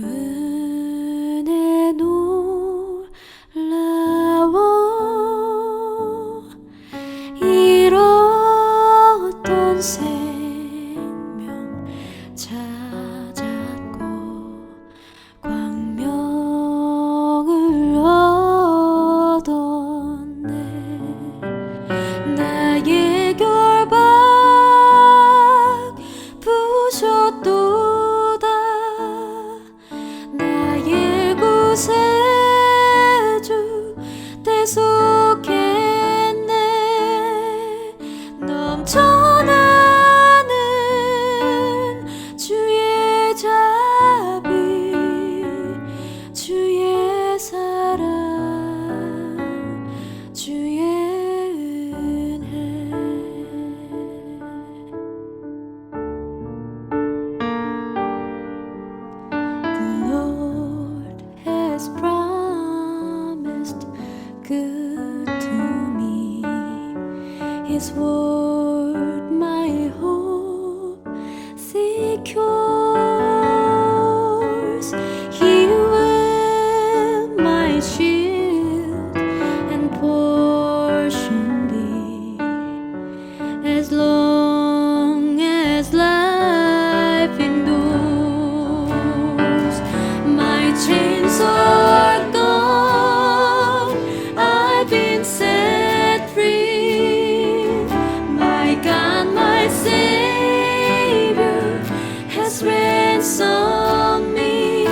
은혜 놀라워 잃었던 생명 찾았고 광명을 얻었네. 나의 결박 부셨도다. 나의 구세주 대속했네. 넘쳐나는 주의 자비, 주의 사랑, 주의 은혜. The Lord has promised good to me. His word my hope secures. He will my shield and portion be, as long as life endures. My chains are gone, I've been set free. My God, my Savior has ransomed me.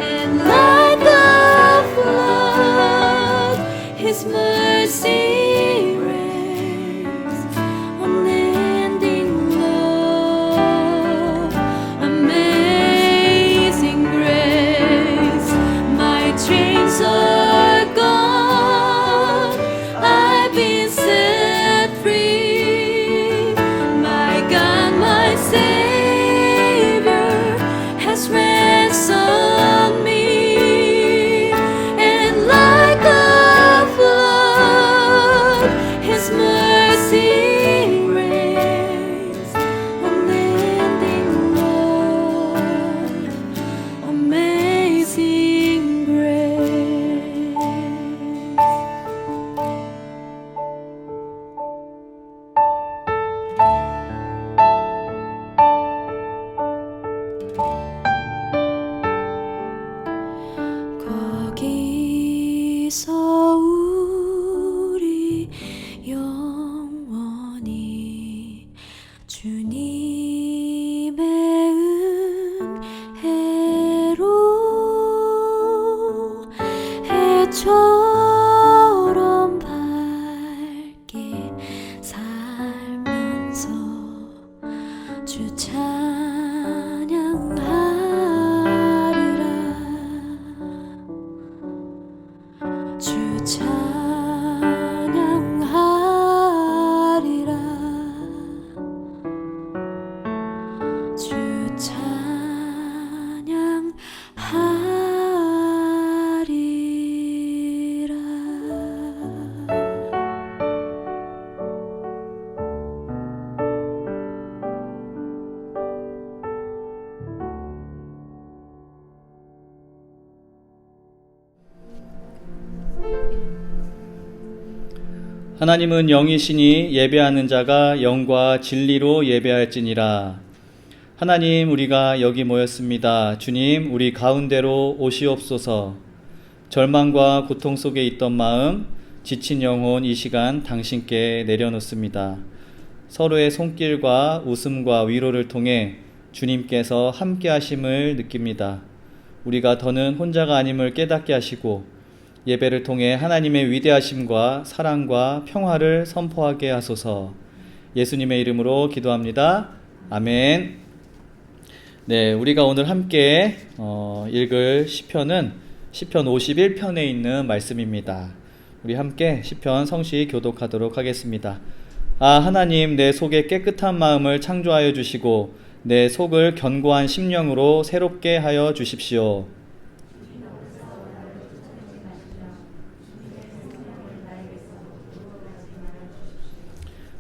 And like a flood, His mercy reigns. Unending love, amazing grace. My chains are gone, I've been set free. My God, my Savior has ransomed me. And like a flood, His mercy reigns. Unending love, amazing grace. 거기서 우리 영원히 주님의 은혜로 해처럼 밝게 살면서 주 찬양하리라. 주 찬양하리라. 주 하나님은 영이시니 예배하는 자가 영과 진리로 예배할지니라. 하나님, 우리가 여기 모였습니다. 주님, 우리 가운데로 오시옵소서. 절망과 고통 속에 있던 마음, 지친 영혼 이 시간 당신께 내려놓습니다. 서로의 손길과 웃음과 위로를 통해 주님께서 함께 하심을 느낍니다. 우리가 더는 혼자가 아님을 깨닫게 하시고 예배를 통해 하나님의 위대하심과 사랑과 평화를 선포하게 하소서. 예수님의 이름으로 기도합니다. 아멘. 네, 우리가 오늘 함께 읽을 시편은 시편 51편에 있는 말씀입니다. 우리 함께 시편 성시 교독하도록 하겠습니다. 아, 하나님, 내 속에 깨끗한 마음을 창조하여 주시고 내 속을 견고한 심령으로 새롭게 하여 주십시오.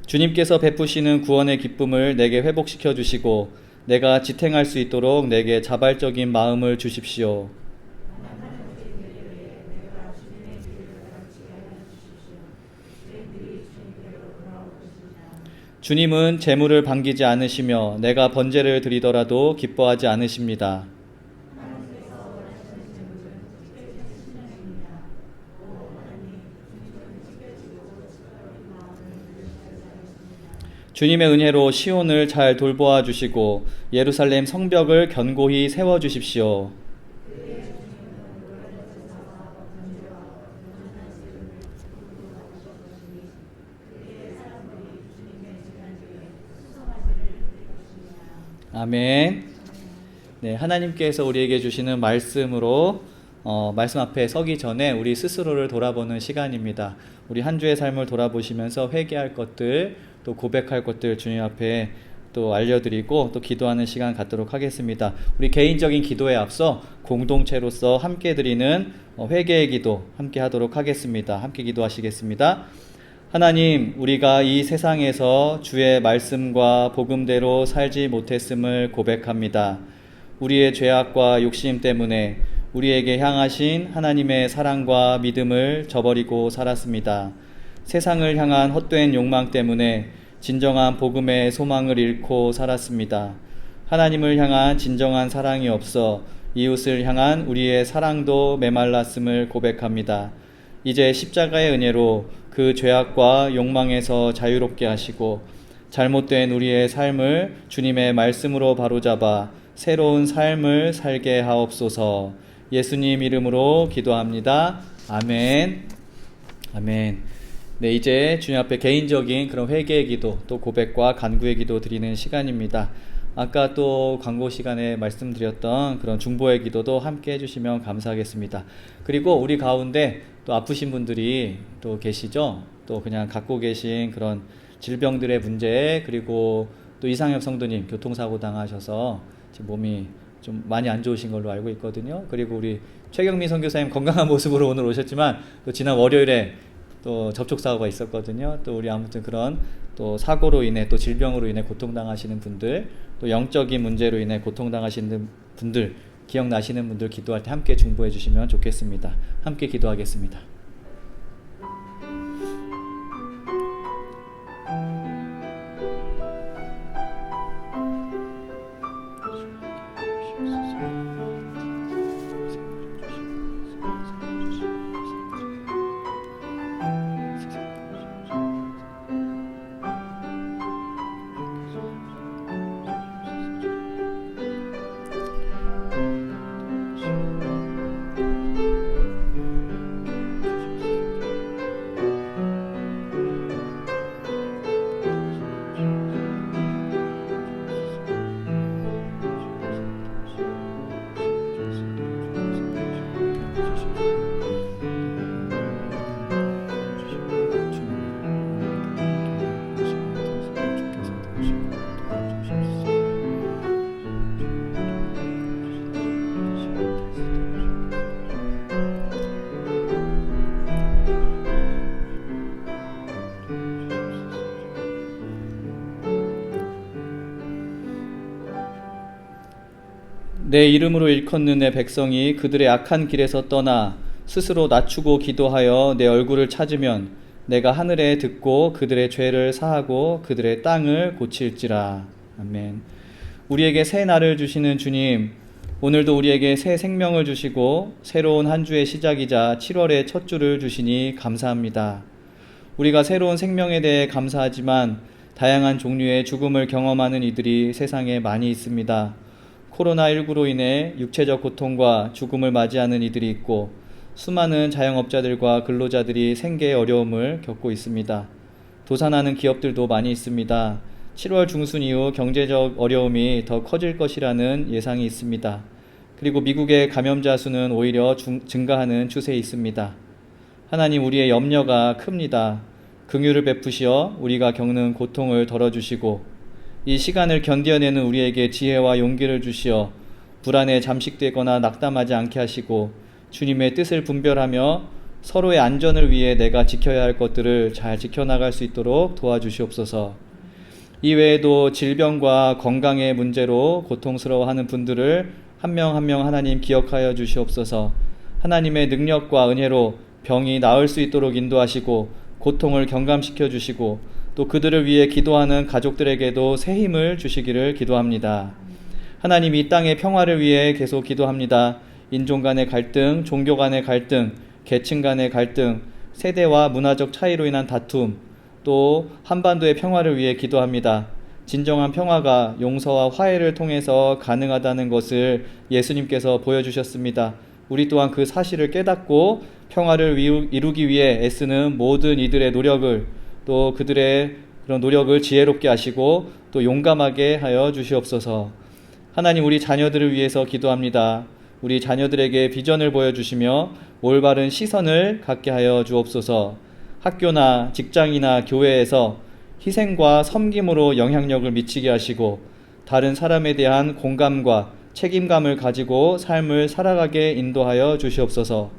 주님께서 베푸시는 구원의 기쁨을 내게 회복시켜 주시고 내가 지탱할 수 있도록 내게 자발적인 마음을 주십시오. 주님은 재물을 반기지 않으시며 내가 번제를 드리더라도 기뻐하지 않으십니다. 주님의 은혜로 시온을 잘 돌보아 주시고 예루살렘 성벽을 견고히 세워 주십시오. 아멘. 네, 하나님께서 우리에게 주시는 말씀으로 말씀 앞에 서기 전에 우리 스스로를 돌아보는 시간입니다. 우리 한 주의 삶을 돌아보시면서 회개할 것들, 또 고백할 것들 주님 앞에 또 알려드리고 또 기도하는 시간 갖도록 하겠습니다. 우리 개인적인 기도에 앞서 공동체로서 함께 드리는 회개의 기도 함께 하도록 하겠습니다. 함께 기도하시겠습니다. 하나님, 우리가 이 세상에서 주의 말씀과 복음대로 살지 못했음을 고백합니다. 우리의 죄악과 욕심 때문에 우리에게 향하신 하나님의 사랑과 믿음을 저버리고 살았습니다. 세상을 향한 헛된 욕망 때문에 진정한 복음의 소망을 잃고 살았습니다. 하나님을 향한 진정한 사랑이 없어 이웃을 향한 우리의 사랑도 메말랐음을 고백합니다. 이제 십자가의 은혜로 그 죄악과 욕망에서 자유롭게 하시고 잘못된 우리의 삶을 주님의 말씀으로 바로잡아 새로운 삶을 살게 하옵소서. 예수님 이름으로 기도합니다. 아멘. 아멘. 네, 이제 주님 앞에 개인적인 그런 회개의 기도, 또 고백과 간구의 기도 드리는 시간입니다. 아까 또 광고 시간에 말씀드렸던 그런 중보의 기도도 함께 해주시면 감사하겠습니다. 그리고 우리 가운데 또 아프신 분들이 또 계시죠? 또 그냥 갖고 계신 그런 질병들의 문제, 그리고 또 이상엽 성도님 교통사고 당하셔서 지금 몸이 좀 많이 안 좋으신 걸로 알고 있거든요. 그리고 우리 최경미 선교사님 건강한 모습으로 오늘 오셨지만 또 지난 월요일에 또 접촉사고가 있었거든요. 또 우리 아무튼 그런 또 사고로 인해 또 질병으로 인해 고통당하시는 분들, 또 영적인 문제로 인해 고통당하시는 분들, 기억나시는 분들 기도할 때 함께 중보해 주시면 좋겠습니다. 함께 기도하겠습니다. 내 이름으로 일컫는 내 백성이 그들의 악한 길에서 떠나 스스로 낮추고 기도하여 내 얼굴을 찾으면 내가 하늘에 듣고 그들의 죄를 사하고 그들의 땅을 고칠지라. 아멘. 우리에게 새 날을 주시는 주님, 오늘도 우리에게 새 생명을 주시고 새로운 한 주의 시작이자 7월의 첫 주를 주시니 감사합니다. 우리가 새로운 생명에 대해 감사하지만 다양한 종류의 죽음을 경험하는 이들이 세상에 많이 있습니다. 코로나19로 인해 육체적 고통과 죽음을 맞이하는 이들이 있고 수많은 자영업자들과 근로자들이 생계의 어려움을 겪고 있습니다. 도산하는 기업들도 많이 있습니다. 7월 중순 이후 경제적 어려움이 더 커질 것이라는 예상이 있습니다. 그리고 미국의 감염자 수는 오히려 증가하는 추세에 있습니다. 하나님, 우리의 염려가 큽니다. 긍휼을 베푸시어 우리가 겪는 고통을 덜어주시고 이 시간을 견뎌내는 우리에게 지혜와 용기를 주시어 불안에 잠식되거나 낙담하지 않게 하시고 주님의 뜻을 분별하며 서로의 안전을 위해 내가 지켜야 할 것들을 잘 지켜나갈 수 있도록 도와주시옵소서. 이외에도 질병과 건강의 문제로 고통스러워하는 분들을 한 명 한 명 하나님 기억하여 주시옵소서. 하나님의 능력과 은혜로 병이 나을 수 있도록 인도하시고 고통을 경감시켜 주시고 또 그들을 위해 기도하는 가족들에게도 새 힘을 주시기를 기도합니다. 하나님, 이 땅의 평화를 위해 계속 기도합니다. 인종 간의 갈등, 종교 간의 갈등, 계층 간의 갈등, 세대와 문화적 차이로 인한 다툼, 또 한반도의 평화를 위해 기도합니다. 진정한 평화가 용서와 화해를 통해서 가능하다는 것을 예수님께서 보여주셨습니다. 우리 또한 그 사실을 깨닫고 평화를 이루기 위해 애쓰는 모든 이들의 노력을, 또 그들의 그런 노력을 지혜롭게 하시고 또 용감하게 하여 주시옵소서. 하나님, 우리 자녀들을 위해서 기도합니다. 우리 자녀들에게 비전을 보여주시며 올바른 시선을 갖게 하여 주옵소서. 학교나 직장이나 교회에서 희생과 섬김으로 영향력을 미치게 하시고 다른 사람에 대한 공감과 책임감을 가지고 삶을 살아가게 인도하여 주시옵소서.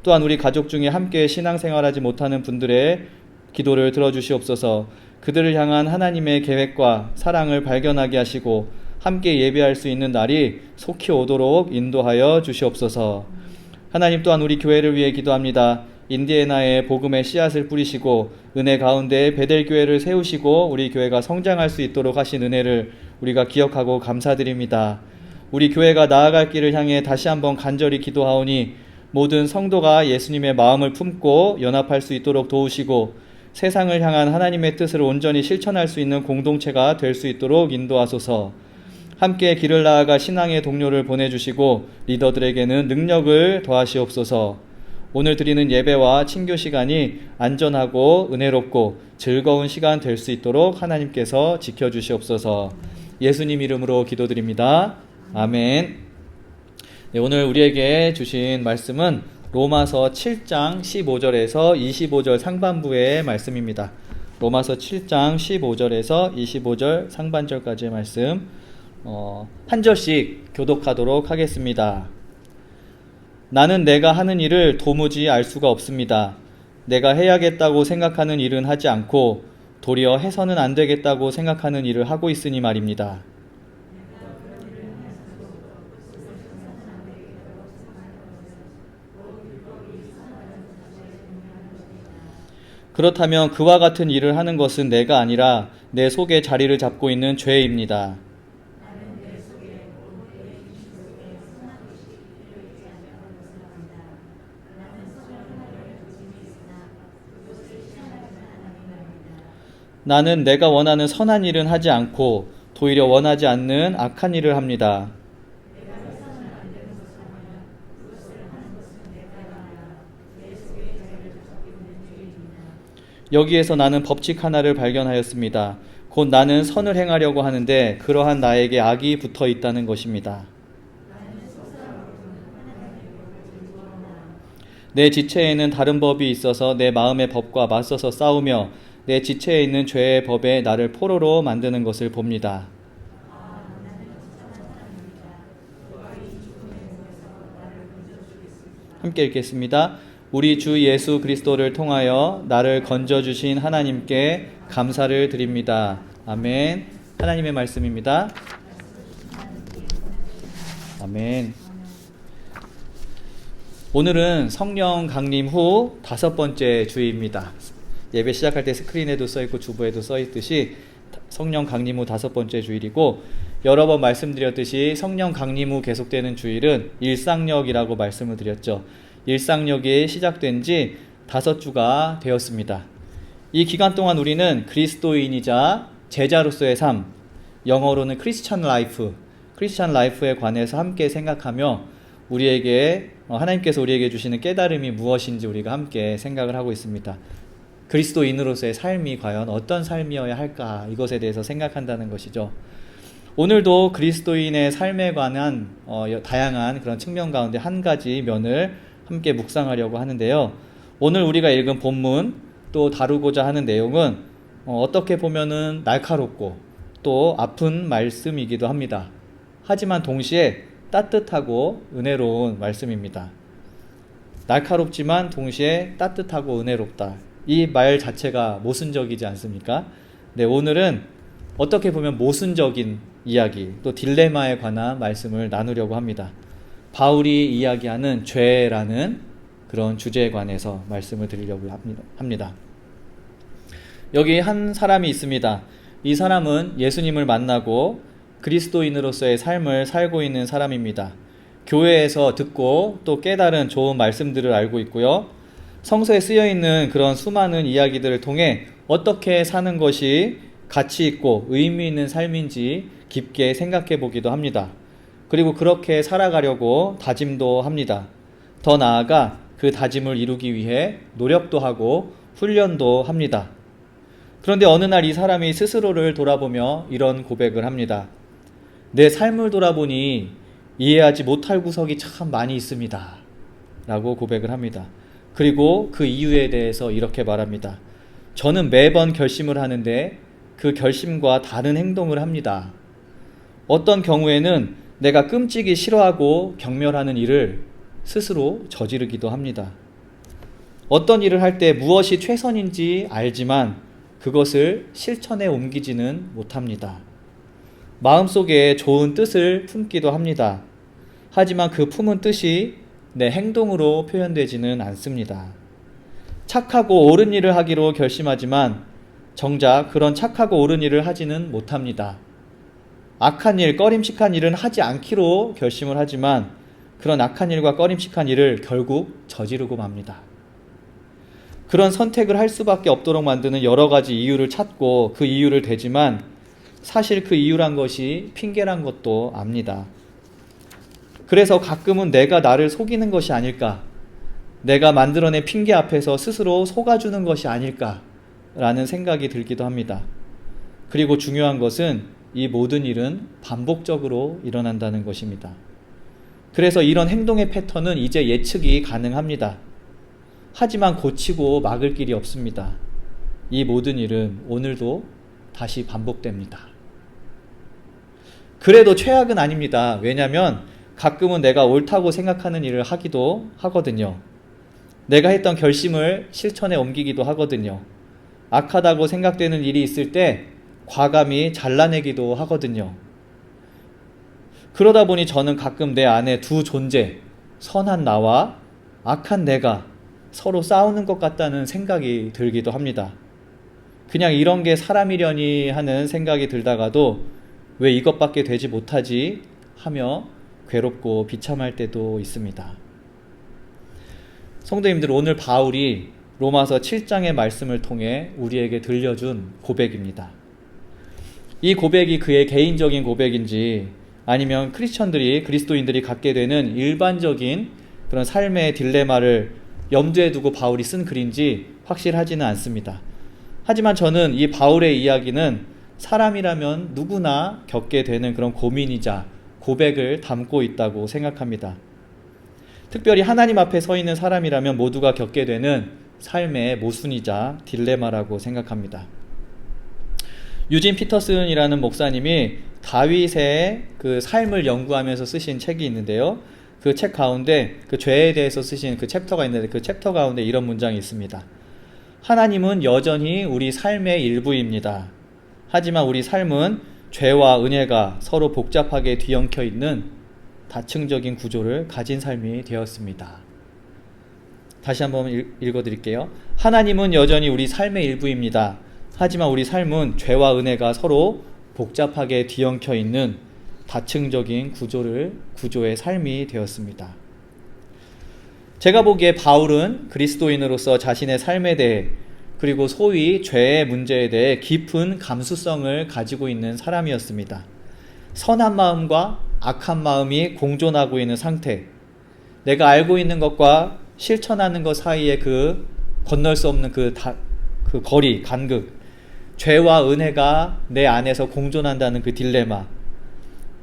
또한 우리 가족 중에 함께 신앙생활하지 못하는 분들의 기도를 들어주시옵소서. 그들을 향한 하나님의 계획과 사랑을 발견하게 하시고 함께 예배할 수 있는 날이 속히 오도록 인도하여 주시옵소서. 하나님, 또한 우리 교회를 위해 기도합니다. 인디애나에 복음의 씨앗을 뿌리시고 은혜 가운데 베델교회를 세우시고 우리 교회가 성장할 수 있도록 하신 은혜를 우리가 기억하고 감사드립니다. 우리 교회가 나아갈 길을 향해 다시 한번 간절히 기도하오니 모든 성도가 예수님의 마음을 품고 연합할 수 있도록 도우시고 세상을 향한 하나님의 뜻을 온전히 실천할 수 있는 공동체가 될 수 있도록 인도하소서. 함께 길을 나아가 신앙의 동료를 보내주시고 리더들에게는 능력을 더하시옵소서. 오늘 드리는 예배와 친교 시간이 안전하고 은혜롭고 즐거운 시간 될 수 있도록 하나님께서 지켜주시옵소서. 예수님 이름으로 기도드립니다. 아멘. 네, 오늘 우리에게 주신 말씀은 로마서 7장 15절에서 25절 상반부의 말씀입니다. 로마서 7장 15절에서 25절 상반절까지의 말씀 한 절씩 교독하도록 하겠습니다. 나는 내가 하는 일을 도무지 알 수가 없습니다. 내가 해야겠다고 생각하는 일은 하지 않고 도리어 해서는 안 되겠다고 생각하는 일을 하고 있으니 말입니다. 그렇다면 그와 같은 일을 하는 것은 내가 아니라 내 속에 자리를 잡고 있는 죄입니다. 나는 내가 원하는 선한 일은 하지 않고 도리어 원하지 않는 악한 일을 합니다. 여기에서 나는 법칙 하나를 발견하였습니다. 곧 나는 선을 행하려고 하는데 그러한 나에게 악이 붙어 있다는 것입니다. 내 지체에는 다른 법이 있어서 내 마음의 법과 맞서서 싸우며 내 지체에 있는 죄의 법에 나를 포로로 만드는 것을 봅니다. 함께 읽겠습니다. 우리 주 예수 그리스도를 통하여 나를 건져주신 하나님께 감사를 드립니다. 아멘. 하나님의 말씀입니다. 아멘. 오늘은 성령 강림 후 5번째 주일입니다. 예배 시작할 때 스크린에도 써있고 주보에도 써있듯이 성령 강림 후 5번째 주일이고, 여러 번 말씀드렸듯이 성령 강림 후 계속되는 주일은 일상력이라고 말씀을 드렸죠. 일상력이 시작된 지 5주가 되었습니다. 이 기간 동안 우리는 그리스도인이자 제자로서의 삶, 영어로는 크리스천 라이프에 관해서 함께 생각하며 우리에게 하나님께서 우리에게 주시는 깨달음이 무엇인지 우리가 함께 생각을 하고 있습니다. 그리스도인으로서의 삶이 과연 어떤 삶이어야 할까, 이것에 대해서 생각한다는 것이죠. 오늘도 그리스도인의 삶에 관한 다양한 그런 측면 가운데 한 가지 면을 함께 묵상하려고 하는데요. 오늘 우리가 읽은 본문 또 다루고자 하는 내용은 어떻게 보면은 날카롭고 또 아픈 말씀이기도 합니다. 하지만 동시에 따뜻하고 은혜로운 말씀입니다. 날카롭지만 동시에 따뜻하고 은혜롭다. 이 말 자체가 모순적이지 않습니까? 네, 오늘은 어떻게 보면 모순적인 이야기, 또 딜레마에 관한 말씀을 나누려고 합니다. 바울이 이야기하는 죄라는 그런 주제에 관해서 말씀을 드리려고 합니다. 여기 한 사람이 있습니다. 이 사람은 예수님을 만나고 그리스도인으로서의 삶을 살고 있는 사람입니다. 교회에서 듣고 또 깨달은 좋은 말씀들을 알고 있고요. 성서에 쓰여 있는 그런 수많은 이야기들을 통해 어떻게 사는 것이 가치 있고 의미 있는 삶인지 깊게 생각해 보기도 합니다. 그리고 그렇게 살아가려고 다짐도 합니다. 더 나아가 그 다짐을 이루기 위해 노력도 하고 훈련도 합니다. 그런데 어느 날 이 사람이 스스로를 돌아보며 이런 고백을 합니다. 내 삶을 돌아보니 이해하지 못할 구석이 참 많이 있습니다. 라고 고백을 합니다. 그리고 그 이유에 대해서 이렇게 말합니다. 저는 매번 결심을 하는데 그 결심과 다른 행동을 합니다. 어떤 경우에는 내가 끔찍이 싫어하고 경멸하는 일을 스스로 저지르기도 합니다. 어떤 일을 할 때 무엇이 최선인지 알지만 그것을 실천에 옮기지는 못합니다. 마음속에 좋은 뜻을 품기도 합니다. 하지만 그 품은 뜻이 내 행동으로 표현되지는 않습니다. 착하고 옳은 일을 하기로 결심하지만 정작 그런 착하고 옳은 일을 하지는 못합니다. 악한 일, 꺼림칙한 일은 하지 않기로 결심을 하지만 그런 악한 일과 꺼림칙한 일을 결국 저지르고 맙니다. 그런 선택을 할 수밖에 없도록 만드는 여러 가지 이유를 찾고 그 이유를 대지만 사실 그 이유란 것이 핑계란 것도 압니다. 그래서 가끔은 내가 나를 속이는 것이 아닐까, 내가 만들어낸 핑계 앞에서 스스로 속아주는 것이 아닐까라는 생각이 들기도 합니다. 그리고 중요한 것은 이 모든 일은 반복적으로 일어난다는 것입니다. 그래서 이런 행동의 패턴은 이제 예측이 가능합니다. 하지만 고치고 막을 길이 없습니다. 이 모든 일은 오늘도 다시 반복됩니다. 그래도 최악은 아닙니다. 왜냐하면 가끔은 내가 옳다고 생각하는 일을 하기도 하거든요. 내가 했던 결심을 실천에 옮기기도 하거든요. 악하다고 생각되는 일이 있을 때 과감히 잘라내기도 하거든요. 그러다 보니 저는 가끔 내 안에 두 존재, 선한 나와 악한 내가 서로 싸우는 것 같다는 생각이 들기도 합니다. 그냥 이런 게 사람이려니 하는 생각이 들다가도 왜 이것밖에 되지 못하지 하며 괴롭고 비참할 때도 있습니다. 성도님들, 오늘 바울이 로마서 7장의 말씀을 통해 우리에게 들려준 고백입니다. 이 고백이 그의 개인적인 고백인지 아니면 그리스도인들이 갖게 되는 일반적인 그런 삶의 딜레마를 염두에 두고 바울이 쓴 글인지 확실하지는 않습니다. 하지만 저는 이 바울의 이야기는 사람이라면 누구나 겪게 되는 그런 고민이자 고백을 담고 있다고 생각합니다. 특별히 하나님 앞에 서 있는 사람이라면 모두가 겪게 되는 삶의 모순이자 딜레마라고 생각합니다. 유진 피터슨이라는 목사님이 다윗의 그 삶을 연구하면서 쓰신 책이 있는데요. 그 책 가운데 그 죄에 대해서 쓰신 그 챕터가 있는데 그 챕터 가운데 이런 문장이 있습니다. 하나님은 여전히 우리 삶의 일부입니다. 하지만 우리 삶은 죄와 은혜가 서로 복잡하게 뒤엉켜 있는 다층적인 구조를 가진 삶이 되었습니다. 다시 한번 읽어드릴게요. 하나님은 여전히 우리 삶의 일부입니다. 하지만 우리 삶은 죄와 은혜가 서로 복잡하게 뒤엉켜 있는 다층적인 구조의 삶이 되었습니다. 제가 보기에 바울은 그리스도인으로서 자신의 삶에 대해 그리고 소위 죄의 문제에 대해 깊은 감수성을 가지고 있는 사람이었습니다. 선한 마음과 악한 마음이 공존하고 있는 상태, 내가 알고 있는 것과 실천하는 것 사이에 그 건널 수 없는 그 거리, 간극, 죄와 은혜가 내 안에서 공존한다는 그 딜레마,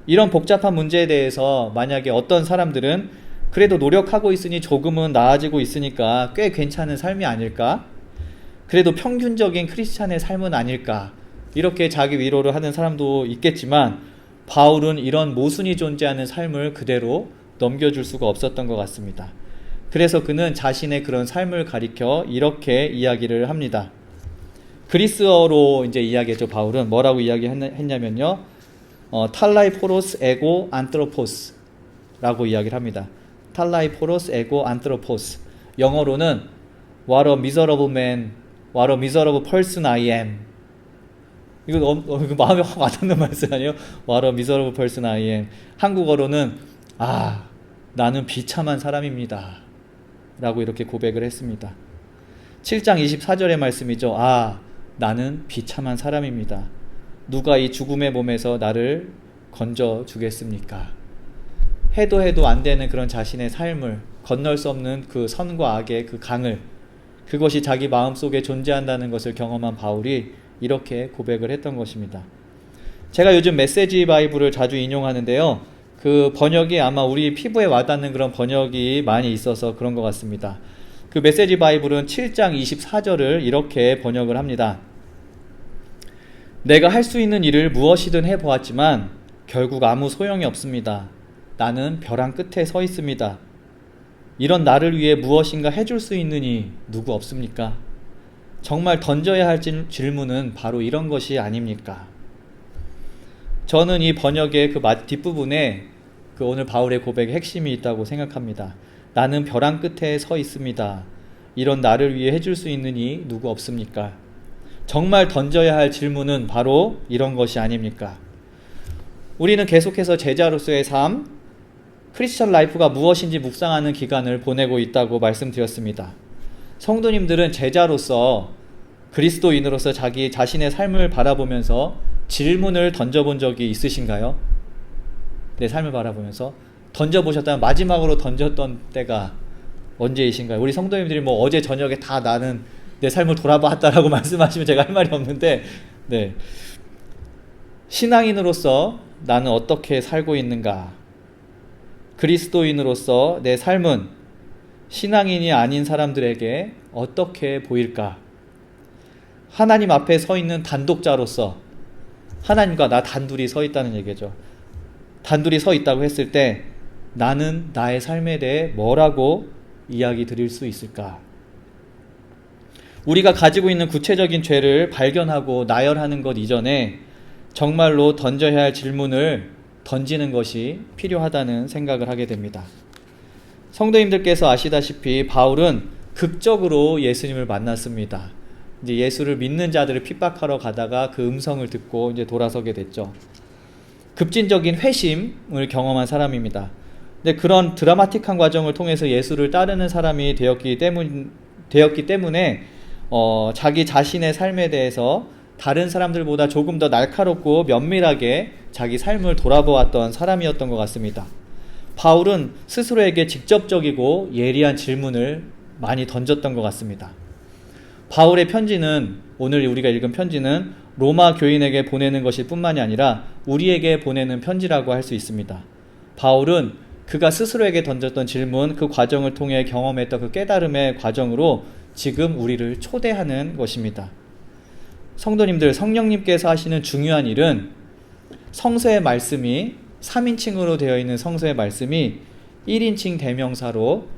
이런 복잡한 문제에 대해서 만약에 어떤 사람들은 그래도 노력하고 있으니 조금은 나아지고 있으니까 꽤 괜찮은 삶이 아닐까? 그래도 평균적인 크리스찬의 삶은 아닐까? 이렇게 자기 위로를 하는 사람도 있겠지만 바울은 이런 모순이 존재하는 삶을 그대로 넘겨줄 수가 없었던 것 같습니다. 그래서 그는 자신의 그런 삶을 가리켜 이렇게 이야기를 합니다. 그리스어로 이제 이야기했죠. 바울은 뭐라고 이야기했냐면요. 탈라이포로스 에고 안트로포스라고 이야기를 합니다. 탈라이포로스 에고 안트로포스. 영어로는 What a miserable man, what a miserable person I am. 이거 마음에 확 와닿는 말씀 아니에요? What a miserable person I am. 한국어로는 나는 비참한 사람입니다 라고 이렇게 고백을 했습니다. 7장 24절의 말씀이죠. 나는 비참한 사람입니다. 누가 이 죽음의 몸에서 나를 건져주겠습니까? 해도 안 되는 그런 자신의 삶을, 건널 수 없는 그 선과 악의 그 강을, 그것이 자기 마음속에 존재한다는 것을 경험한 바울이 이렇게 고백을 했던 것입니다. 제가 요즘 메시지 바이블을 자주 인용하는데요. 그 번역이 아마 우리 피부에 와닿는 그런 번역이 많이 있어서 그런 것 같습니다. 그 메시지 바이블은 7장 24절을 이렇게 번역을 합니다. 내가 할 수 있는 일을 무엇이든 해보았지만 결국 아무 소용이 없습니다. 나는 벼랑 끝에 서 있습니다. 이런 나를 위해 무엇인가 해줄 수 있는 이 누구 없습니까? 정말 던져야 할 질문은 바로 이런 것이 아닙니까? 저는 이 번역의 그 뒷부분에 그 오늘 바울의 고백의 핵심이 있다고 생각합니다. 나는 벼랑 끝에 서 있습니다. 이런 나를 위해 해줄 수 있는 이 누구 없습니까? 정말 던져야 할 질문은 바로 이런 것이 아닙니까? 우리는 계속해서 제자로서의 삶, 크리스천 라이프가 무엇인지 묵상하는 기간을 보내고 있다고 말씀드렸습니다. 성도님들은 제자로서, 그리스도인으로서 자기 자신의 삶을 바라보면서 질문을 던져본 적이 있으신가요? 내 삶을 바라보면서 던져보셨다면 마지막으로 던졌던 때가 언제이신가요? 우리 성도님들이 어제 저녁에 다 나는 내 삶을 돌아봤다라고 말씀하시면 제가 할 말이 없는데, 신앙인으로서 나는 어떻게 살고 있는가? 그리스도인으로서 내 삶은 신앙인이 아닌 사람들에게 어떻게 보일까? 하나님 앞에 서 있는 단독자로서 하나님과 나 단둘이 서 있다는 얘기죠. 단둘이 서 있다고 했을 때 나는 나의 삶에 대해 뭐라고 이야기 드릴 수 있을까? 우리가 가지고 있는 구체적인 죄를 발견하고 나열하는 것 이전에 정말로 던져야 할 질문을 던지는 것이 필요하다는 생각을 하게 됩니다. 성도님들께서 아시다시피 바울은 극적으로 예수님을 만났습니다. 이제 예수를 믿는 자들을 핍박하러 가다가 그 음성을 듣고 이제 돌아서게 됐죠. 급진적인 회심을 경험한 사람입니다. 근데 그런 드라마틱한 과정을 통해서 예수를 따르는 사람이 되었기 때문에 자기 자신의 삶에 대해서 다른 사람들보다 조금 더 날카롭고 면밀하게 자기 삶을 돌아보았던 사람이었던 것 같습니다. 바울은 스스로에게 직접적이고 예리한 질문을 많이 던졌던 것 같습니다. 바울의 편지는, 오늘 우리가 읽은 편지는 로마 교인에게 보내는 것일 뿐만이 아니라 우리에게 보내는 편지라고 할 수 있습니다. 바울은 그가 스스로에게 던졌던 질문, 그 과정을 통해 경험했던 그 깨달음의 과정으로 지금 우리를 초대하는 것입니다. 성도님들, 성령님께서 하시는 중요한 일은 성서의 말씀이 3인칭으로 되어 있는 성서의 말씀이 1인칭 대명사로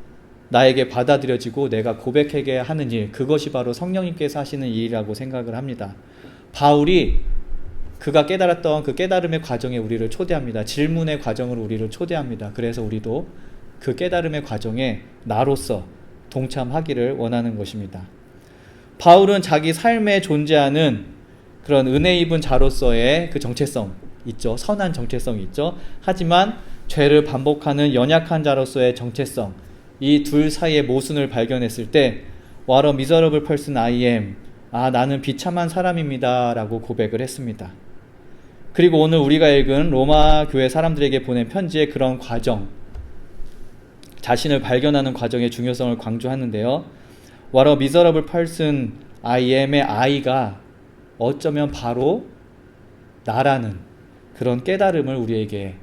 나에게 받아들여지고 내가 고백하게 하는 일, 그것이 바로 성령님께서 하시는 일이라고 생각을 합니다. 바울이 그가 깨달았던 그 깨달음의 과정에 우리를 초대합니다. 질문의 과정으로 우리를 초대합니다. 그래서 우리도 그 깨달음의 과정에 나로서 동참하기를 원하는 것입니다. 바울은 자기 삶에 존재하는 그런 은혜 입은 자로서의 그 정체성 있죠. 선한 정체성이 있죠. 하지만 죄를 반복하는 연약한 자로서의 정체성, 이 둘 사이의 모순을 발견했을 때 What a miserable person I am. 나는 비참한 사람입니다 라고 고백을 했습니다. 그리고 오늘 우리가 읽은 로마 교회 사람들에게 보낸 편지의 그런 과정, 자신을 발견하는 과정의 중요성을 강조하는데요. What a miserable person I am의 I가 어쩌면 바로 나라는 그런 깨달음을 우리에게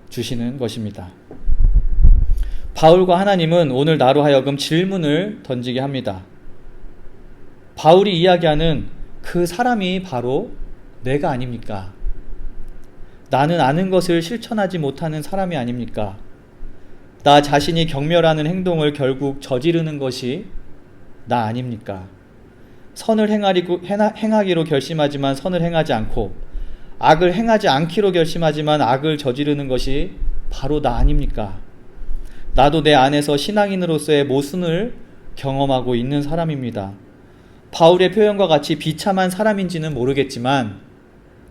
주시는 것입니다. 바울과 하나님은 오늘 나로 하여금 질문을 던지게 합니다. 바울이 이야기하는 그 사람이 바로 내가 아닙니까? 나는 아는 것을 실천하지 못하는 사람이 아닙니까? 나 자신이 경멸하는 행동을 결국 저지르는 것이 나 아닙니까? 선을 행하기로 결심하지만 선을 행하지 않고 악을 행하지 않기로 결심하지만 악을 저지르는 것이 바로 나 아닙니까? 나도 내 안에서 신앙인으로서의 모순을 경험하고 있는 사람입니다. 바울의 표현과 같이 비참한 사람인지는 모르겠지만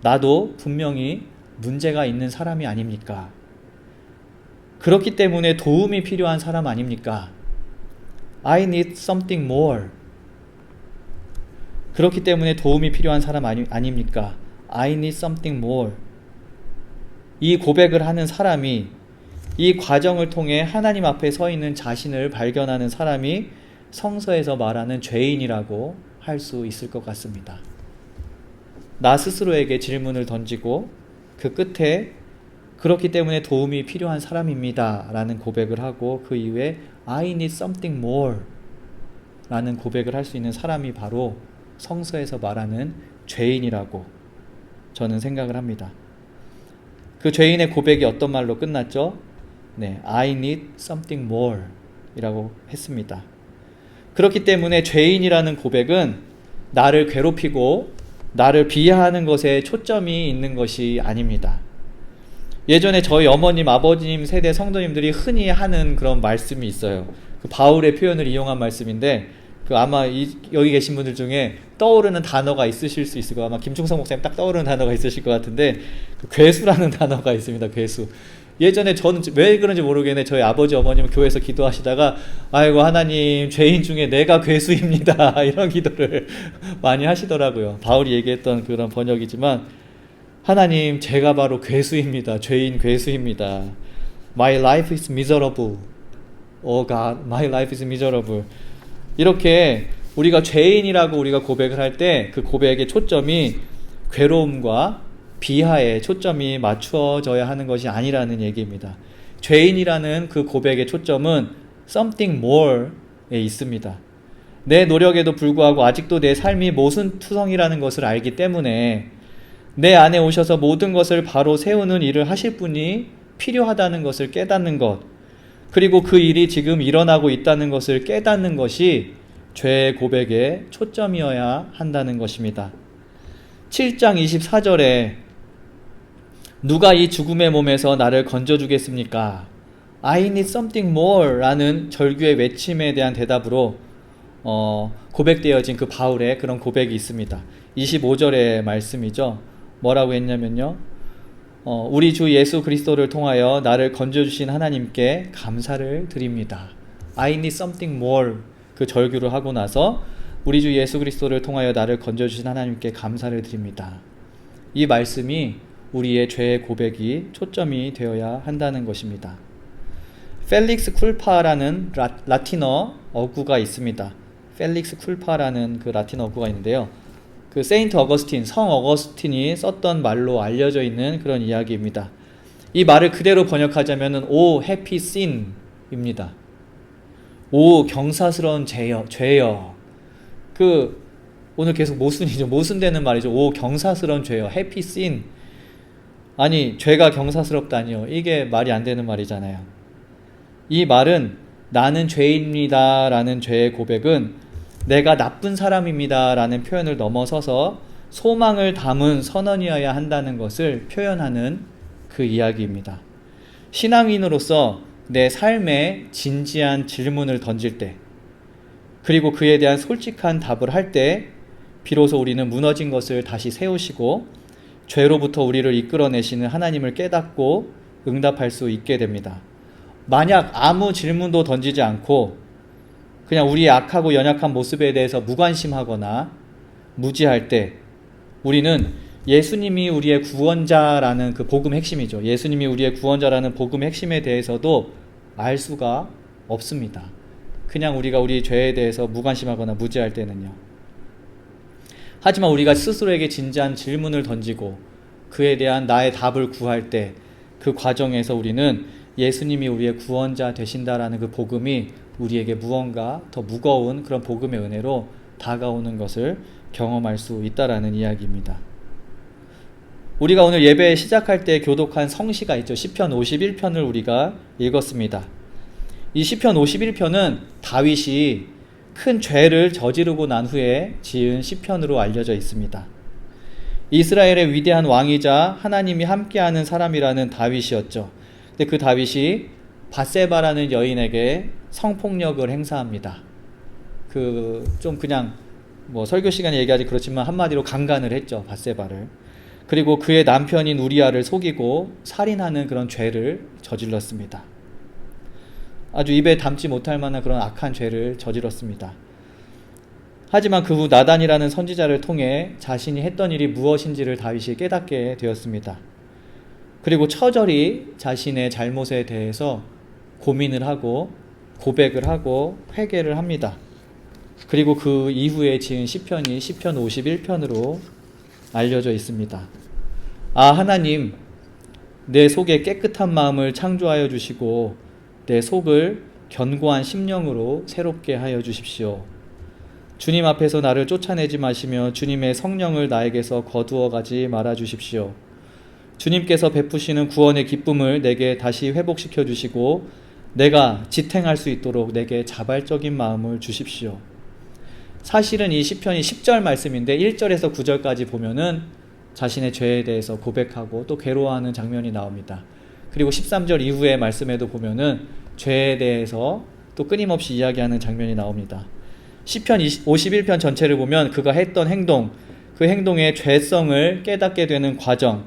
나도 분명히 문제가 있는 사람이 아닙니까? 그렇기 때문에 도움이 필요한 사람 아닙니까? I need something more. 그렇기 때문에 도움이 필요한 사람 아닙니까? I need something more. 이 고백을 하는 사람이, 이 과정을 통해 하나님 앞에 서 있는 자신을 발견하는 사람이 성서에서 말하는 죄인이라고 할 수 있을 것 같습니다. 나 스스로에게 질문을 던지고 그 끝에 그렇기 때문에 도움이 필요한 사람입니다 라는 고백을 하고 그 이후에 I need something more 라는 고백을 할 수 있는 사람이 바로 성서에서 말하는 죄인이라고 저는 생각을 합니다. 그 죄인의 고백이 어떤 말로 끝났죠? 네, I need something more 이라고 했습니다. 그렇기 때문에 죄인이라는 고백은 나를 괴롭히고 나를 비하하는 것에 초점이 있는 것이 아닙니다. 예전에 저희 어머님, 아버님 세대 성도님들이 흔히 하는 그런 말씀이 있어요. 그 바울의 표현을 이용한 말씀인데 아마 여기 계신 분들 중에 떠오르는 단어가 있으실 수 있을 거예요. 아마 김충성 목사님 딱 떠오르는 단어가 있으실 것 같은데 그 괴수라는 단어가 있습니다. 괴수. 예전에 저는 왜 그런지 모르겠네. 저희 아버지 어머님은 교회에서 기도하시다가 아이고 하나님 죄인 중에 내가 괴수입니다 이런 기도를 많이 하시더라고요. 바울이 얘기했던 그런 번역이지만 하나님 제가 바로 괴수입니다. 죄인 괴수입니다. My life is miserable. Oh God, my life is miserable. 이렇게 우리가 죄인이라고 우리가 고백을 할 때 그 고백의 초점이 괴로움과 비하에 초점이 맞추어져야 하는 것이 아니라는 얘기입니다. 죄인이라는 그 고백의 초점은 something more에 있습니다. 내 노력에도 불구하고 아직도 내 삶이 모순투성이라는 것을 알기 때문에 내 안에 오셔서 모든 것을 바로 세우는 일을 하실 분이 필요하다는 것을 깨닫는 것, 그리고 그 일이 지금 일어나고 있다는 것을 깨닫는 것이 죄의 고백의 초점이어야 한다는 것입니다. 7장 24절에 누가 이 죽음의 몸에서 나를 건져주겠습니까? I need something more 라는 절규의 외침에 대한 대답으로 고백되어진 그 바울의 그런 고백이 있습니다. 25절의 말씀이죠. 뭐라고 했냐면요, 우리 주 예수 그리스도를 통하여 나를 건져주신 하나님께 감사를 드립니다. I need something more 그 절규를 하고 나서 우리 주 예수 그리스도를 통하여 나를 건져주신 하나님께 감사를 드립니다. 이 말씀이 우리의 죄의 고백이 초점이 되어야 한다는 것입니다. 펠릭스 쿨파라는 라틴어 어구가 있습니다. 펠릭스 쿨파라는 그 라틴어 어구가 있는데요. 그 세인트 어거스틴, 성 어거스틴이 썼던 말로 알려져 있는 그런 이야기입니다. 이 말을 그대로 번역하자면은 오 해피 신입니다. 오 경사스러운 죄여. 오늘 계속 모순이죠. 모순되는 말이죠. 오 경사스러운 죄여. 해피 신. 아니 죄가 경사스럽다니요. 이게 말이 안 되는 말이잖아요. 이 말은 나는 죄입니다 라는 죄의 고백은 내가 나쁜 사람입니다 라는 표현을 넘어서서 소망을 담은 선언이어야 한다는 것을 표현하는 그 이야기입니다. 신앙인으로서 내 삶에 진지한 질문을 던질 때, 그리고 그에 대한 솔직한 답을 할 때 비로소 우리는 무너진 것을 다시 세우시고 죄로부터 우리를 이끌어내시는 하나님을 깨닫고 응답할 수 있게 됩니다. 만약 아무 질문도 던지지 않고 그냥 우리의 악하고 연약한 모습에 대해서 무관심하거나 무지할 때 우리는 예수님이 우리의 구원자라는 그 복음의 핵심이죠. 예수님이 우리의 구원자라는 복음의 핵심에 대해서도 알 수가 없습니다. 그냥 우리가 우리 죄에 대해서 무관심하거나 무지할 때는요. 하지만 우리가 스스로에게 진지한 질문을 던지고 그에 대한 나의 답을 구할 때 그 과정에서 우리는 예수님이 우리의 구원자 되신다라는 그 복음이 우리에게 무언가 더 무거운 그런 복음의 은혜로 다가오는 것을 경험할 수 있다라는 이야기입니다. 우리가 오늘 예배 시작할 때 교독한 성시가 있죠. 시편 51편을 우리가 읽었습니다. 이 시편 51편은 다윗이 큰 죄를 저지르고 난 후에 지은 시편으로 알려져 있습니다. 이스라엘의 위대한 왕이자 하나님이 함께하는 사람이라는 다윗이었죠. 근데 그 다윗이 밧세바라는 여인에게 성폭력을 행사합니다. 좀 그냥 설교 시간에 얘기하지 그렇지만 한마디로 강간을 했죠, 밧세바를. 그리고 그의 남편인 우리아를 속이고 살인하는 그런 죄를 저질렀습니다. 아주 입에 담지 못할 만한 그런 악한 죄를 저질렀습니다. 하지만 그 후 나단이라는 선지자를 통해 자신이 했던 일이 무엇인지를 다윗이 깨닫게 되었습니다. 그리고 처절히 자신의 잘못에 대해서 고민을 하고 고백을 하고 회개를 합니다. 그리고 그 이후에 지은 시편이 시편 51편으로 알려져 있습니다. 아, 하나님, 내 속에 깨끗한 마음을 창조하여 주시고 내 속을 견고한 심령으로 새롭게 하여 주십시오. 주님 앞에서 나를 쫓아내지 마시며 주님의 성령을 나에게서 거두어 가지 말아 주십시오. 주님께서 베푸시는 구원의 기쁨을 내게 다시 회복시켜 주시고 내가 지탱할 수 있도록 내게 자발적인 마음을 주십시오. 사실은 이 시편이 10절 말씀인데 1절에서 9절까지 보면은 자신의 죄에 대해서 고백하고 또 괴로워하는 장면이 나옵니다. 그리고 13절 이후의 말씀에도 보면은 죄에 대해서 또 끊임없이 이야기하는 장면이 나옵니다. 시편 51편 전체를 보면 그가 했던 행동, 그 행동의 죄성을 깨닫게 되는 과정,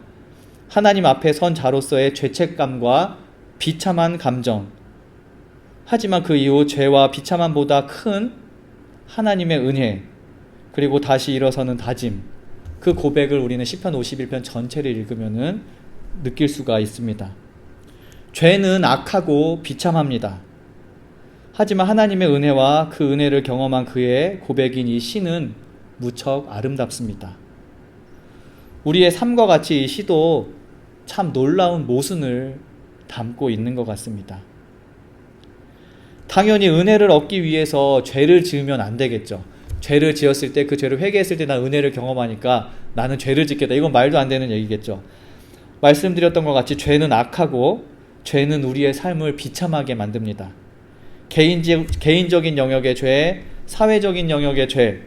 하나님 앞에 선 자로서의 죄책감과 비참한 감정, 하지만 그 이후 죄와 비참함보다 큰 하나님의 은혜, 그리고 다시 일어서는 다짐, 그 고백을 우리는 시편 51편 전체를 읽으면은 느낄 수가 있습니다. 죄는 악하고 비참합니다. 하지만 하나님의 은혜와 그 은혜를 경험한 그의 고백인 이 시는 무척 아름답습니다. 우리의 삶과 같이 이 시도 참 놀라운 모순을 담고 있는 것 같습니다. 당연히 은혜를 얻기 위해서 죄를 지으면 안 되겠죠. 죄를 지었을 때 그 죄를 회개했을 때 나 은혜를 경험하니까 나는 죄를 짓겠다. 이건 말도 안 되는 얘기겠죠. 말씀드렸던 것 같이 죄는 악하고 죄는 우리의 삶을 비참하게 만듭니다. 개인적인 영역의 죄, 사회적인 영역의 죄,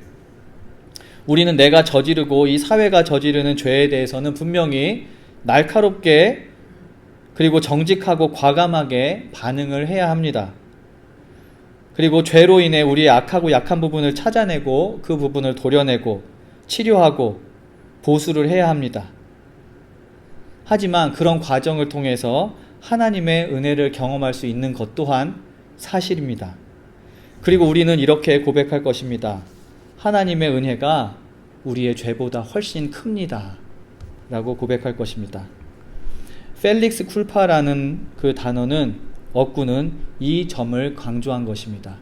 우리는 내가 저지르고 이 사회가 저지르는 죄에 대해서는 분명히 날카롭게 그리고 정직하고 과감하게 반응을 해야 합니다. 그리고 죄로 인해 우리의 악하고 약한 부분을 찾아내고 그 부분을 도려내고 치료하고 보수를 해야 합니다. 하지만 그런 과정을 통해서 하나님의 은혜를 경험할 수 있는 것 또한 사실입니다. 그리고 우리는 이렇게 고백할 것입니다. 하나님의 은혜가 우리의 죄보다 훨씬 큽니다. 라고 고백할 것입니다. 펠릭스 쿨파라는 그 단어는 어구는 이 점을 강조한 것입니다.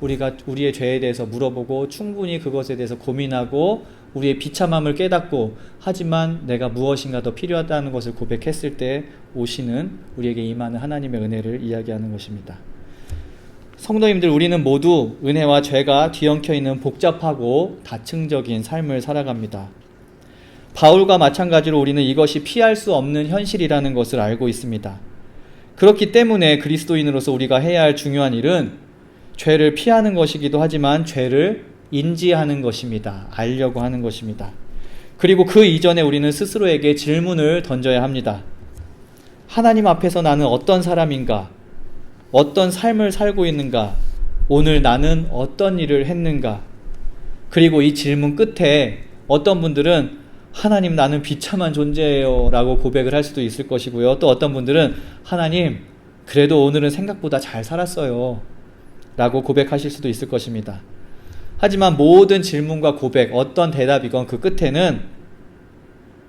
우리가 우리의 죄에 대해서 물어보고 충분히 그것에 대해서 고민하고 우리의 비참함을 깨닫고 하지만 내가 무엇인가 더 필요하다는 것을 고백했을 때 오시는 우리에게 임하는 하나님의 은혜를 이야기하는 것입니다. 성도님들, 우리는 모두 은혜와 죄가 뒤엉켜 있는 복잡하고 다층적인 삶을 살아갑니다. 바울과 마찬가지로 우리는 이것이 피할 수 없는 현실이라는 것을 알고 있습니다. 그렇기 때문에 그리스도인으로서 우리가 해야 할 중요한 일은 죄를 피하는 것이기도 하지만 죄를 인지하는 것입니다. 알려고 하는 것입니다. 그리고 그 이전에 우리는 스스로에게 질문을 던져야 합니다. 하나님 앞에서 나는 어떤 사람인가? 어떤 삶을 살고 있는가? 오늘 나는 어떤 일을 했는가? 그리고 이 질문 끝에 어떤 분들은 하나님, 나는 비참한 존재예요 라고 고백을 할 수도 있을 것이고요. 또 어떤 분들은 하나님, 그래도 오늘은 생각보다 잘 살았어요 라고 고백하실 수도 있을 것입니다. 하지만 모든 질문과 고백, 어떤 대답이건 그 끝에는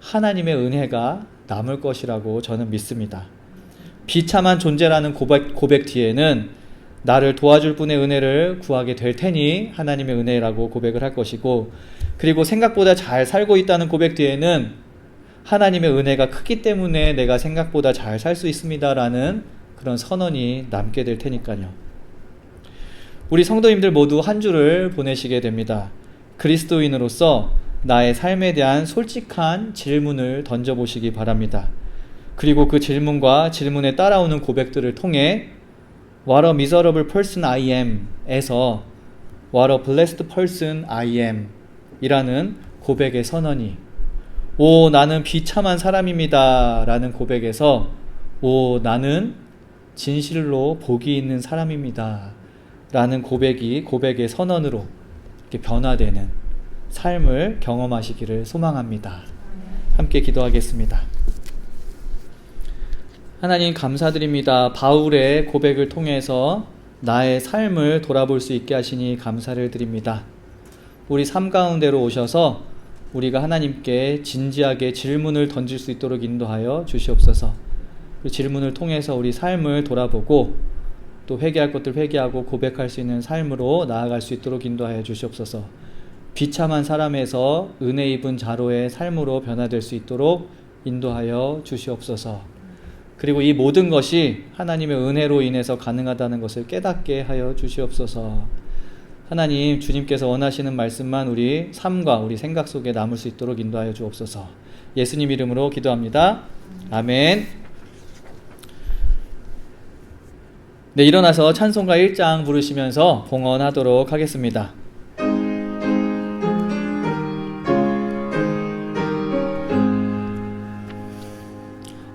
하나님의 은혜가 남을 것이라고 저는 믿습니다. 비참한 존재라는 고백 뒤에는 나를 도와줄 분의 은혜를 구하게 될 테니 하나님의 은혜라고 고백을 할 것이고, 그리고 생각보다 잘 살고 있다는 고백 뒤에는 하나님의 은혜가 크기 때문에 내가 생각보다 잘 살 수 있습니다라는 그런 선언이 남게 될 테니까요. 우리 성도님들 모두 한 주를 보내시게 됩니다. 그리스도인으로서 나의 삶에 대한 솔직한 질문을 던져보시기 바랍니다. 그리고 그 질문과 질문에 따라오는 고백들을 통해 What a miserable person I am 에서 What a blessed person I am 이라는 고백의 선언이, 오 나는 비참한 사람입니다 라는 고백에서 오 나는 진실로 복이 있는 사람입니다 라는 고백의 선언으로 이렇게 변화되는 삶을 경험하시기를 소망합니다. 함께 기도하겠습니다. 하나님 감사드립니다. 바울의 고백을 통해서 나의 삶을 돌아볼 수 있게 하시니 감사를 드립니다. 우리 삶 가운데로 오셔서 우리가 하나님께 진지하게 질문을 던질 수 있도록 인도하여 주시옵소서. 그 질문을 통해서 우리 삶을 돌아보고 또 회개할 것들 회개하고 고백할 수 있는 삶으로 나아갈 수 있도록 인도하여 주시옵소서. 비참한 사람에서 은혜 입은 자로의 삶으로 변화될 수 있도록 인도하여 주시옵소서. 그리고 이 모든 것이 하나님의 은혜로 인해서 가능하다는 것을 깨닫게 하여 주시옵소서. 하나님, 주님께서 원하시는 말씀만 우리 삶과 우리 생각 속에 남을 수 있도록 인도하여 주옵소서. 예수님 이름으로 기도합니다. 아멘. 네, 일어나서 찬송가 1장 부르시면서 봉헌하도록 하겠습니다.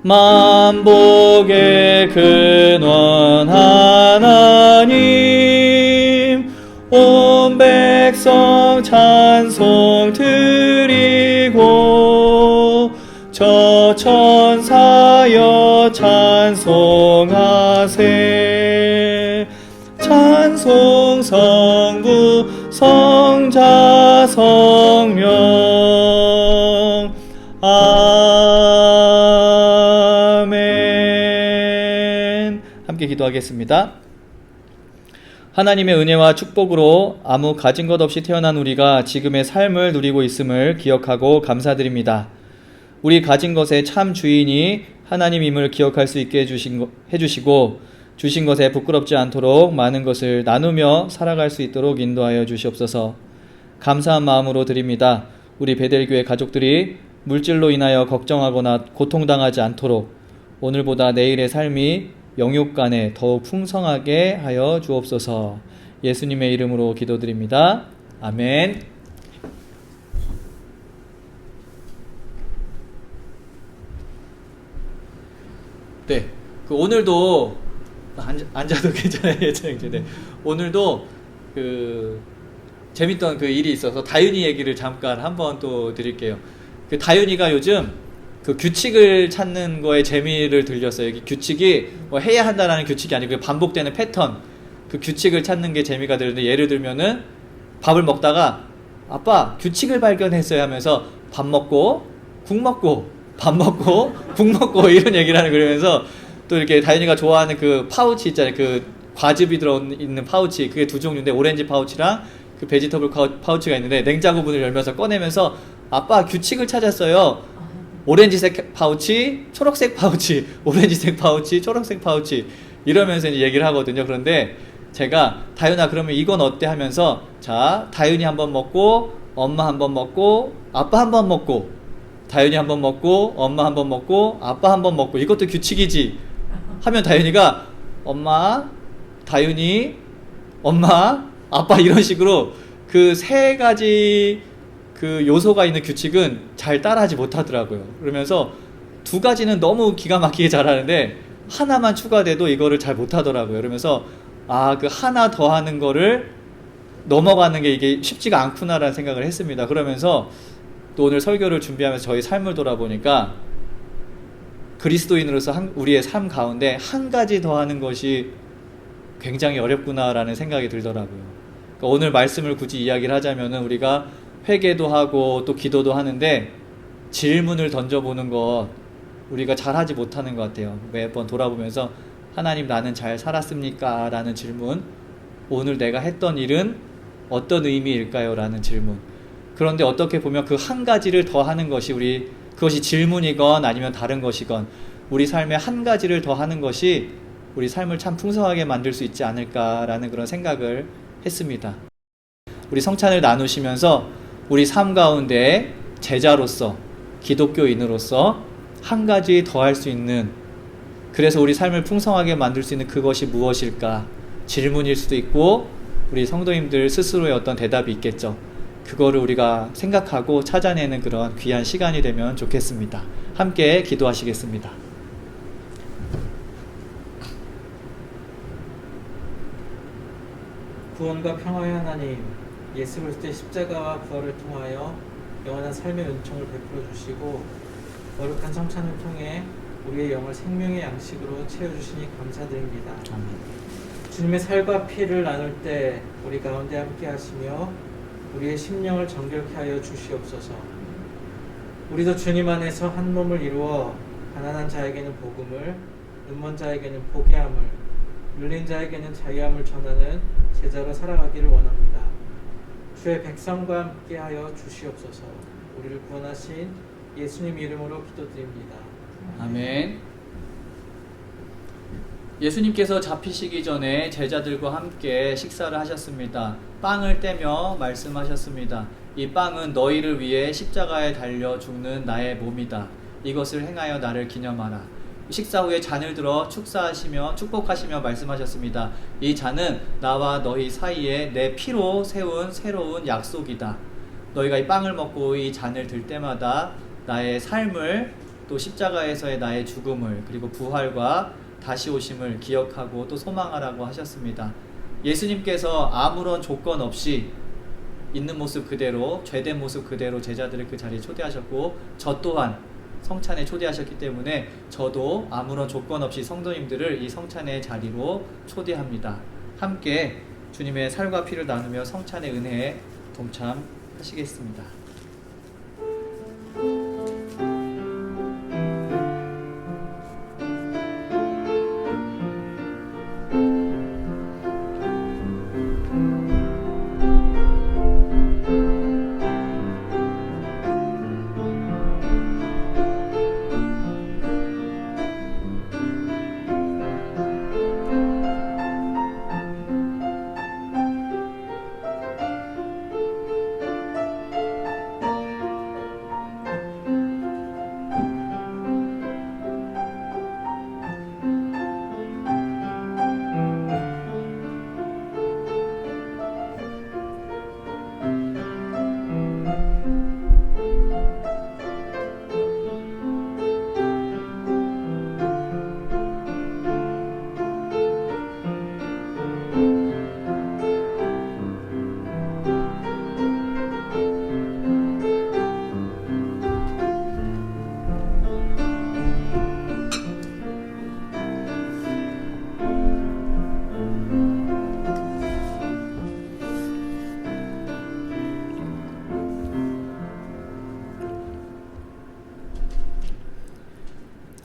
만복의 근원 하나님, 온 백성 찬송 드리고 저 천사여 찬송하세. 찬송 성부 성자 성령 아멘. 함께 기도하겠습니다. 하나님의 은혜와 축복으로 아무 가진 것 없이 태어난 우리가 지금의 삶을 누리고 있음을 기억하고 감사드립니다. 우리 가진 것의 참 주인이 하나님임을 기억할 수 있게 해주시고 주신 것에 부끄럽지 않도록 많은 것을 나누며 살아갈 수 있도록 인도하여 주시옵소서. 감사한 마음으로 드립니다. 우리 베델교회 가족들이 물질로 인하여 걱정하거나 고통당하지 않도록 오늘보다 내일의 삶이 영육간에 더욱 풍성하게 하여 주옵소서. 예수님의 이름으로 기도드립니다. 아멘. 네, 오늘도 앉아도 괜찮아요. 네. 오늘도 재밌던 일이 있어서 다윤이 얘기를 잠깐 한번 또 드릴게요. 다윤이가 요즘 규칙을 찾는 거에 재미를 들렸어요. 여기 규칙이 뭐 해야 한다라는 규칙이 아니고 반복되는 패턴, 규칙을 찾는 게 재미가 들는데, 예를 들면은 밥을 먹다가 아빠 규칙을 발견했어요 하면서 밥 먹고 국 먹고 밥 먹고 국 먹고 이런 얘기를 하는, 그러면서 또 이렇게 다윤이가 좋아하는 파우치 있잖아요. 과즙이 들어있는 파우치, 그게 두 종류인데 오렌지 파우치랑 베지터블 파우치가 있는데, 냉장고 문을 열면서 꺼내면서 아빠 규칙을 찾았어요. 오렌지색 파우치, 초록색 파우치, 오렌지색 파우치, 초록색 파우치 이러면서 이제 얘기를 하거든요. 그런데 제가 다윤아 그러면 이건 어때 하면서, 자 다윤이 한번 먹고 엄마 한번 먹고 아빠 한번 먹고, 다윤이 한번 먹고 엄마 한번 먹고 아빠 한번 먹고, 이것도 규칙이지 하면 다윤이가 엄마, 다윤이, 엄마, 아빠 이런 식으로 세 가지 요소가 있는 규칙은 잘 따라하지 못하더라고요. 그러면서 두 가지는 너무 기가 막히게 잘하는데 하나만 추가돼도 이거를 잘 못하더라고요. 그러면서 하나 더 하는 거를 넘어가는 게 이게 쉽지가 않구나라는 생각을 했습니다. 그러면서 또 오늘 설교를 준비하면서 저희 삶을 돌아보니까 그리스도인으로서 우리의 삶 가운데 한 가지 더 하는 것이 굉장히 어렵구나라는 생각이 들더라고요. 그러니까 오늘 말씀을 굳이 이야기를 하자면은 우리가 회개도 하고 또 기도도 하는데 질문을 던져보는 것 우리가 잘하지 못하는 것 같아요. 매번 돌아보면서 하나님 나는 잘 살았습니까? 라는 질문, 오늘 내가 했던 일은 어떤 의미일까요? 라는 질문. 그런데 어떻게 보면 한 가지를 더 하는 것이 그것이 질문이건 아니면 다른 것이건 우리 삶에 한 가지를 더 하는 것이 우리 삶을 참 풍성하게 만들 수 있지 않을까라는 그런 생각을 했습니다. 우리 성찬을 나누시면서 우리 삶 가운데 제자로서, 기독교인으로서 한 가지 더 할 수 있는, 그래서 우리 삶을 풍성하게 만들 수 있는 그것이 무엇일까? 질문일 수도 있고 우리 성도님들 스스로의 어떤 대답이 있겠죠. 그거를 우리가 생각하고 찾아내는 그런 귀한 시간이 되면 좋겠습니다. 함께 기도하시겠습니다. 구원과 평화의 하나님, 예수 그리스도의 십자가와 부활을 통하여 영원한 삶의 은총을 베풀어 주시고 거룩한 성찬을 통해 우리의 영을 생명의 양식으로 채워주시니 감사드립니다. 주님의 살과 피를 나눌 때 우리 가운데 함께 하시며 우리의 심령을 정결케 하여 주시옵소서. 우리도 주님 안에서 한 몸을 이루어 가난한 자에게는 복음을, 눈먼 자에게는 보게 함을, 눌린 자에게는 자유함을 전하는 제자로 살아가기를 원합니다. 주의 백성과 함께 하여 주시옵소서. 우리를 구원하신 예수님 이름으로 기도드립니다. 아멘. 예수님께서 잡히시기 전에 제자들과 함께 식사를 하셨습니다. 빵을 떼며 말씀하셨습니다. 이 빵은 너희를 위해 십자가에 달려 죽는 나의 몸이다. 이것을 행하여 나를 기념하라. 식사 후에 잔을 들어 축복하시며 말씀하셨습니다. 이 잔은 나와 너희 사이에 내 피로 세운 새로운 약속이다. 너희가 이 빵을 먹고 이 잔을 들 때마다 나의 삶을, 또 십자가에서의 나의 죽음을, 그리고 부활과 다시 오심을 기억하고 또 소망하라고 하셨습니다. 예수님께서 아무런 조건 없이 있는 모습 그대로, 죄된 모습 그대로 제자들을 그 자리에 초대하셨고, 저 또한 성찬에 초대하셨기 때문에 저도 아무런 조건 없이 성도님들을 이 성찬의 자리로 초대합니다. 함께 주님의 살과 피를 나누며 성찬의 은혜에 동참하시겠습니다.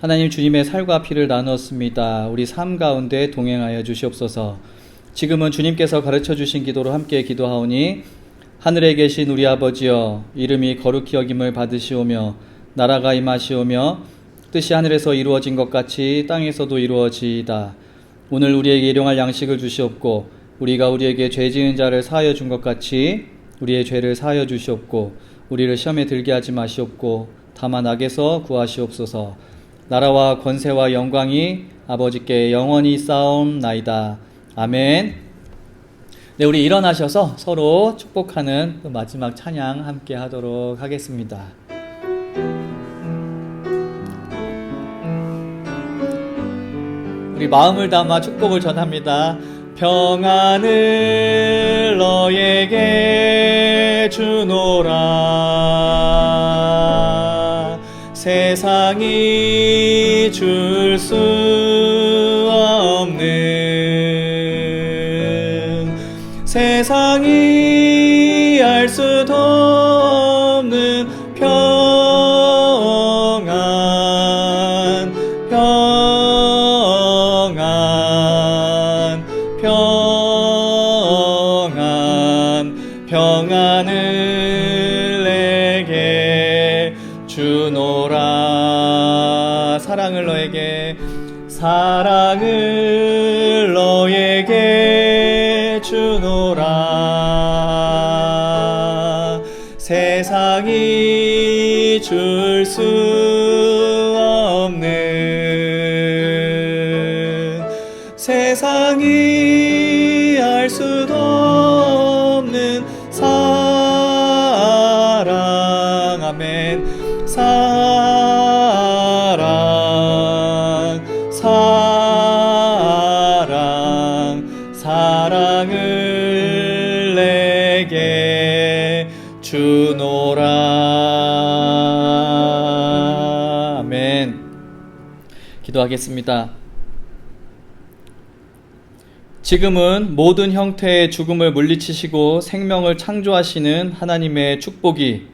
하나님, 주님의 살과 피를 나누었습니다. 우리 삶 가운데 동행하여 주시옵소서. 지금은 주님께서 가르쳐 주신 기도로 함께 기도하오니, 하늘에 계신 우리 아버지여, 이름이 거룩히 여김을 받으시오며 나라가 임하시오며 뜻이 하늘에서 이루어진 것 같이 땅에서도 이루어지이다. 오늘 우리에게 일용할 양식을 주시옵고, 우리가 우리에게 죄 지은 자를 사하여 준 것 같이 우리의 죄를 사하여 주시옵고, 우리를 시험에 들게 하지 마시옵고 다만 악에서 구하시옵소서. 나라와 권세와 영광이 아버지께 영원히 쌓옵나이다. 아멘. 네, 우리 일어나셔서 서로 축복하는 마지막 찬양 함께 하도록 하겠습니다. 우리 마음을 담아 축복을 전합니다. 평안을 너에게 주노라. 세상이 줄 수 없는, 세상이 알 수도 없는 평안, 평안, 평안, 평안을 내게 주노라. 사랑을 너에게, 사랑을 너에게 주노라. 세상이 줄 수 없는, 세상이 알 수도 없는 사랑. 아멘. 사랑을 내게 주노라. 아멘. 기도하겠습니다. 지금은 모든 형태의 죽음을 물리치시고 생명을 창조하시는 하나님의 축복이,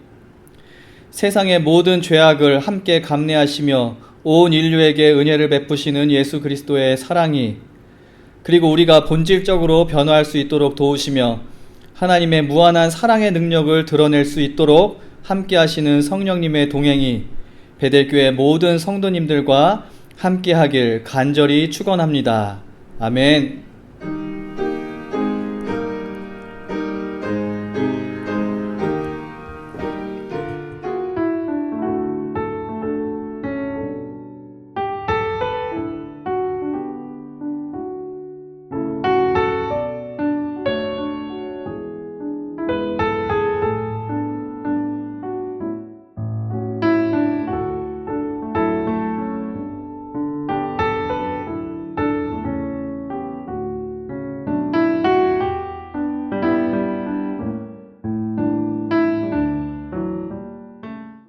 세상의 모든 죄악을 함께 감내하시며 온 인류에게 은혜를 베푸시는 예수 그리스도의 사랑이, 그리고 우리가 본질적으로 변화할 수 있도록 도우시며 하나님의 무한한 사랑의 능력을 드러낼 수 있도록 함께 하시는 성령님의 동행이 베델교회 모든 성도님들과 함께 하길 간절히 축원합니다. 아멘.